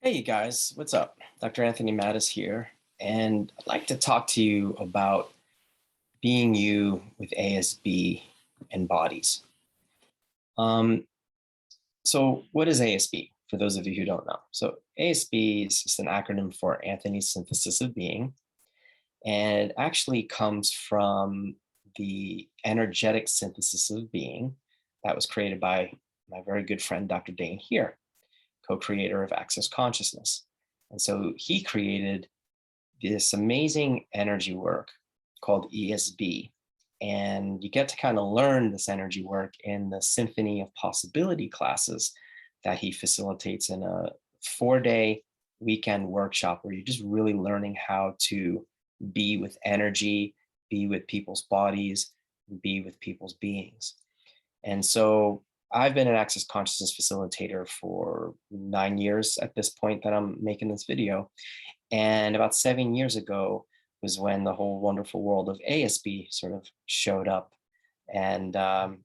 Hey, you guys, what's up? Dr. Anthony Mattis here, and I'd like to talk to you about being you with ASB and bodies. Um, so, what is ASB for those of you who don't know? So, ASB is just an acronym for Anthony's Synthesis of Being, and it actually comes from the energetic synthesis of being that was created by my very good friend, Dr. Dane here, co-creator of Access Consciousness. And so he created this amazing energy work called ESB. And you get to kind of learn this energy work in the Symphony of Possibility classes that he facilitates in a 4-day weekend workshop where you're just really learning how to be with energy, be with people's bodies, be with people's beings. And so I've been an Access Consciousness facilitator for 9 years at this point that I'm making this video. And about 7 years ago was when the whole wonderful world of ASB sort of showed up. And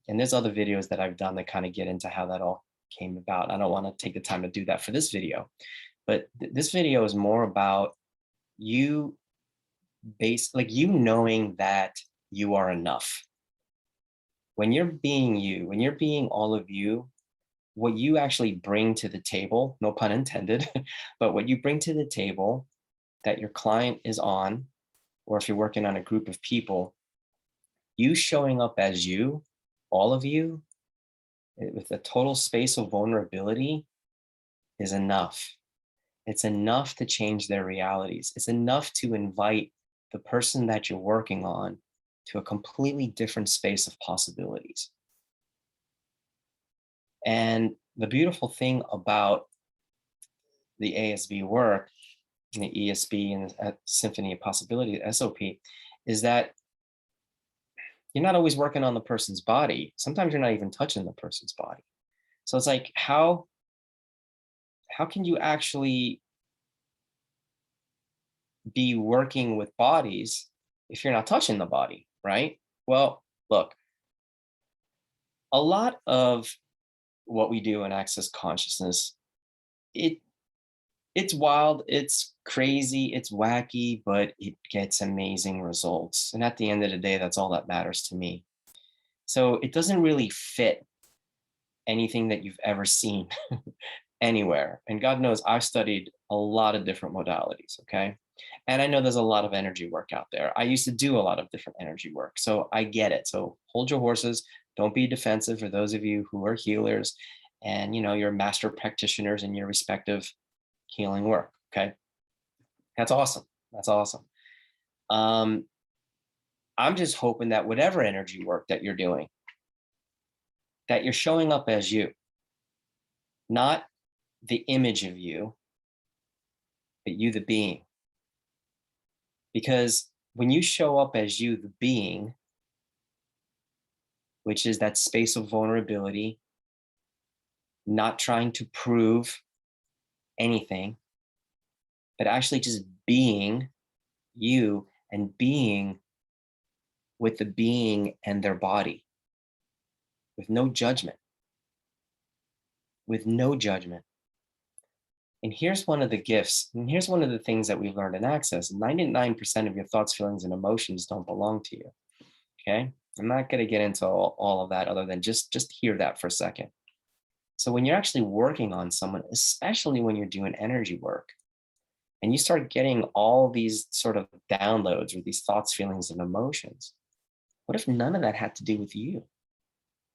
there's other videos that I've done that kind of get into how that all came about. I don't want to take the time to do that for this video, but this video is more about you like you knowing that you are enough. When you're being you, when you're being all of you, what you actually bring to the table, no pun intended, but what you bring to the table that your client is on, or if you're working on a group of people, you showing up as you, all of you, with a total space of vulnerability is enough. It's enough to change their realities. It's enough to invite the person that you're working on to a completely different space of possibilities. And the beautiful thing about the ASB work, and the ESB and the Symphony of Possibility, SOP, is that you're not always working on the person's body. Sometimes you're not even touching the person's body. So it's like, how can you actually be working with bodies if you're not touching the body, right? Well, look, a lot of what we do in Access Consciousness, it it's wild, it's crazy, it's wacky, but it gets amazing results. And at the end of the day, that's all that matters to me. So it doesn't really fit anything that you've ever seen anywhere. And God knows I've studied a lot of different modalities, okay? And I know there's a lot of energy work out there. I used to do a lot of different energy work. So I get it. So hold your horses. Don't be defensive for those of you who are healers and you're master practitioners in your respective healing work. Okay. That's awesome. That's awesome. Um, I'm just hoping that whatever energy work that you're doing, that you're showing up as you, not the image of you, but you, the being. Because when you show up as you, the being, which is that space of vulnerability, not trying to prove anything, but actually just being you and being with the being and their body with no judgment, with no judgment. And here's one of the gifts, and here's one of the things that we've learned in Access. 99% of your thoughts, feelings, and emotions don't belong to you. Okay. I'm not going to get into all of that other than just hear that for a second. So when you're actually working on someone, especially when you're doing energy work, and you start getting all these sort of downloads or these thoughts, feelings, and emotions, what if none of that had to do with you?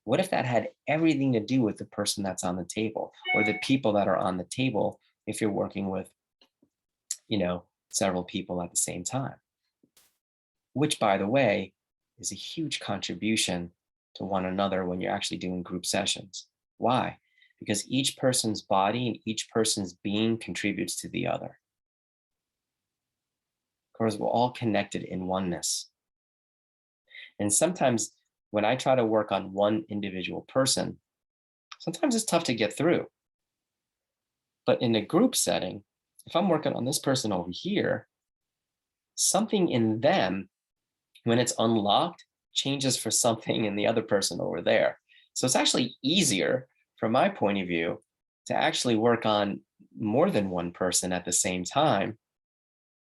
What if that had everything to do with the person that's on the table or the people that are on the table if you're working with, several people at the same time? Which, by the way, is a huge contribution to one another when you're actually doing group sessions. Why? Because each person's body and each person's being contributes to the other. Of course, we're all connected in oneness. And sometimes when I try to work on one individual person, sometimes it's tough to get through. But in a group setting, if I'm working on this person over here, something in them, when it's unlocked, changes for something in the other person over there. So it's actually easier, from my point of view, to actually work on more than one person at the same time,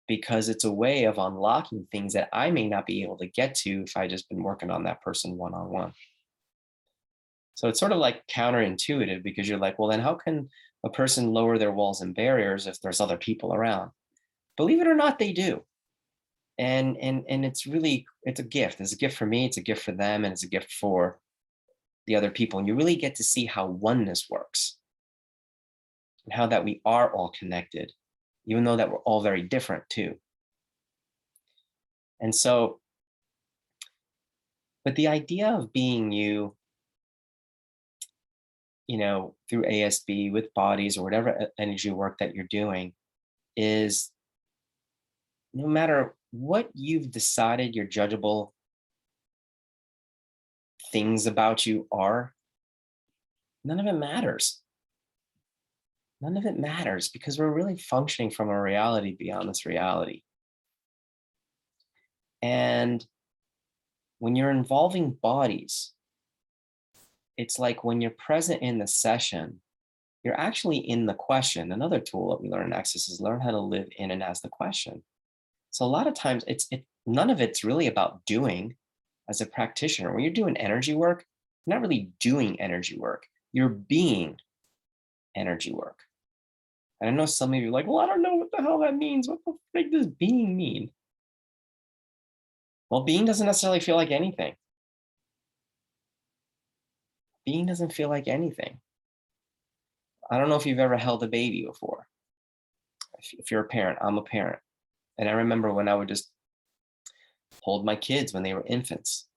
because it's a way of unlocking things that I may not be able to get to if I just been working on that person one on one. So it's sort of like counterintuitive, because you're like, well, then how can a person lower their walls and barriers if there's other people around? Believe it or not, they do. And it's a gift. It's a gift for me, it's a gift for them, and it's a gift for the other people. And you really get to see how oneness works, and how that we are all connected, even though that we're all very different too. And so, but the idea of being you, through ASB with bodies or whatever energy work that you're doing, is no matter what you've decided your judgeable things about you are, none of it matters. None of it matters, because we're really functioning from a reality beyond this reality. And when you're involving bodies, it's like when you're present in the session, you're actually in the question. Another tool that we learn in Access is learn how to live in and as the question. So a lot of times none of it's really about doing as a practitioner. When you're doing energy work, you're not really doing energy work. You're being energy work. And I know some of you are like, well, I don't know what the hell that means. What the frick does being mean? Well, being doesn't necessarily feel like anything. Being doesn't feel like anything. I don't know if you've ever held a baby before. If you're a parent, I'm a parent. And I remember when I would just hold my kids when they were infants.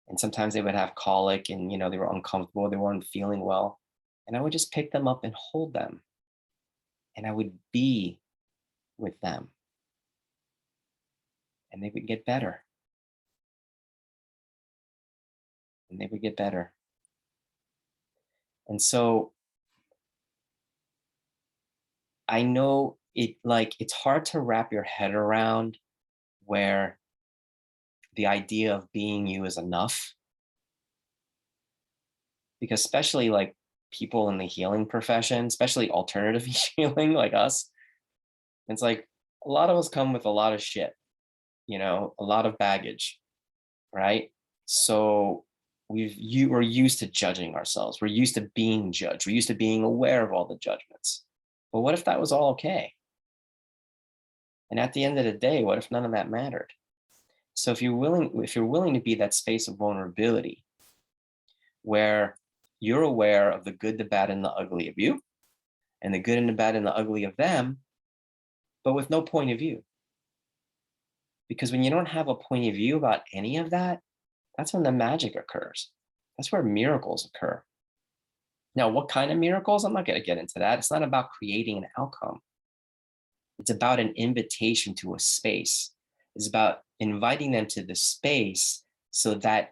And sometimes they would have colic and, they were uncomfortable, they weren't feeling well. And I would just pick them up and hold them. And I would be with them. And they would get better. And they would get better. And so I know it's hard to wrap your head around where the idea of being you is enough. Because especially like people in the healing profession, especially alternative healing like us, it's like a lot of us come with a lot of shit, a lot of baggage, right? So we're used to judging ourselves. We're used to being judged. We're used to being aware of all the judgments. But what if that was all okay? And at the end of the day, what if none of that mattered? So if you're willing to be that space of vulnerability where you're aware of the good, the bad, and the ugly of you, and the good and the bad and the ugly of them, but with no point of view. Because when you don't have a point of view about any of that, that's when the magic occurs. That's where miracles occur. Now, what kind of miracles? I'm not going to get into that. It's not about creating an outcome. It's about an invitation to a space. It's about inviting them to the space so that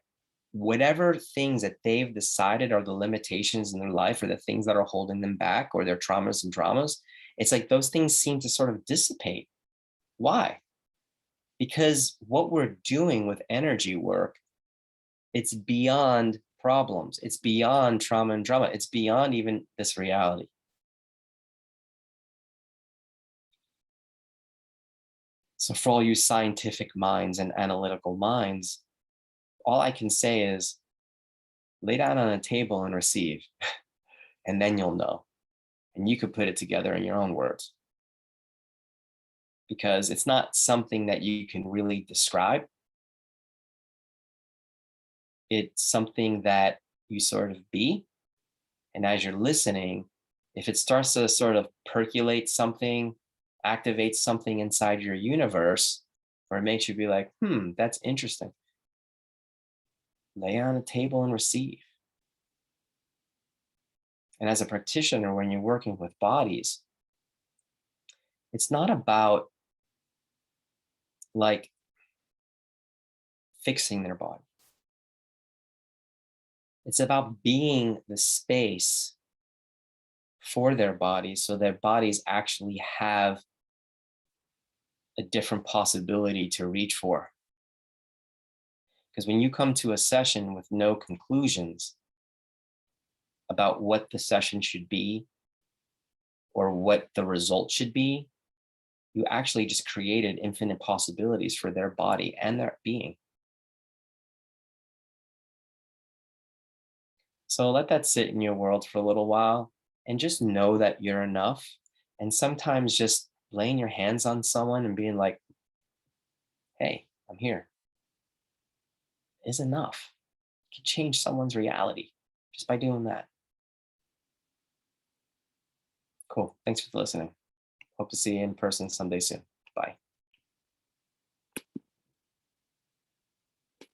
whatever things that they've decided are the limitations in their life, or the things that are holding them back, or their traumas and dramas, it's like those things seem to sort of dissipate. Why? Because what we're doing with energy work, it's beyond problems. It's beyond trauma and drama. It's beyond even this reality. So for all you scientific minds and analytical minds, all I can say is lay down on a table and receive, and then you'll know. And you could put it together in your own words. Because it's not something that you can really describe. It's something that you sort of be. And as you're listening, if it starts to sort of percolate something, activate something inside your universe, or it makes you be like, that's interesting, lay on a table and receive. And as a practitioner, when you're working with bodies, it's not about like fixing their body. It's about being the space for their bodies, so their bodies actually have a different possibility to reach for. Because when you come to a session with no conclusions about what the session should be, or what the result should be, you actually just created infinite possibilities for their body and their being. So let that sit in your world for a little while and just know that you're enough. And sometimes just laying your hands on someone and being like, hey, I'm here is enough. You can change someone's reality just by doing that. Cool. Thanks for listening. Hope to see you in person someday soon. Bye.